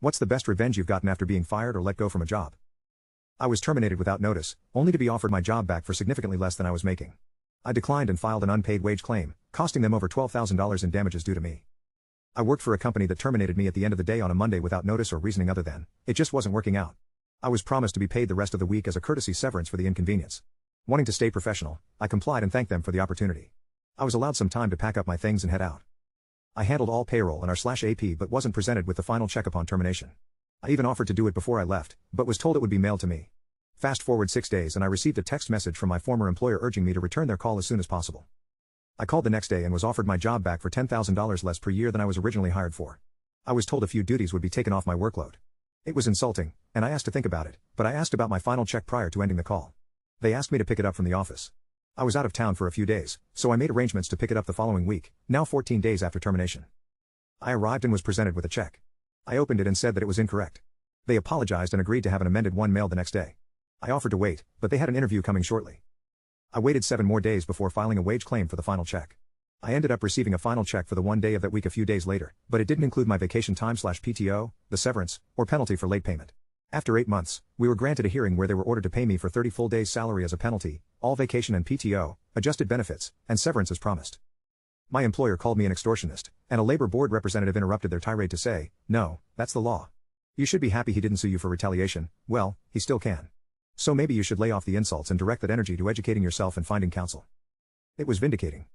What's the best revenge you've gotten after being fired or let go from a job? I was terminated without notice, only to be offered my job back for significantly less than I was making. I declined and filed an unpaid wage claim, costing them over $12,000 in damages due to me. I worked for a company that terminated me at the end of the day on a Monday without notice or reasoning other than, it just wasn't working out. I was promised to be paid the rest of the week as a courtesy severance for the inconvenience. Wanting to stay professional, I complied and thanked them for the opportunity. I was allowed some time to pack up my things and head out. I handled all payroll and our/AP but wasn't presented with the final check upon termination. I even offered to do it before I left, but was told it would be mailed to me. Fast forward 6 days and I received a text message from my former employer urging me to return their call as soon as possible. I called the next day and was offered my job back for $10,000 less per year than I was originally hired for. I was told a few duties would be taken off my workload. It was insulting, and I asked to think about it, but I asked about my final check prior to ending the call. They asked me to pick it up from the office. I was out of town for a few days, so I made arrangements to pick it up the following week, now 14 days after termination. I arrived and was presented with a check. I opened it and said that it was incorrect. They apologized and agreed to have an amended one mailed the next day. I offered to wait, but they had an interview coming shortly. I waited 7 more days before filing a wage claim for the final check. I ended up receiving a final check for the one day of that week a few days later, but it didn't include my vacation time/PTO, the severance, or penalty for late payment. After 8 months, we were granted a hearing where they were ordered to pay me for 30 full days' salary as a penalty, all vacation and PTO, adjusted benefits, and severance as promised. My employer called me an extortionist, and a labor board representative interrupted their tirade to say, "No, that's the law. You should be happy he didn't sue you for retaliation. Well, he still can. So maybe you should lay off the insults and direct that energy to educating yourself and finding counsel." It was vindicating.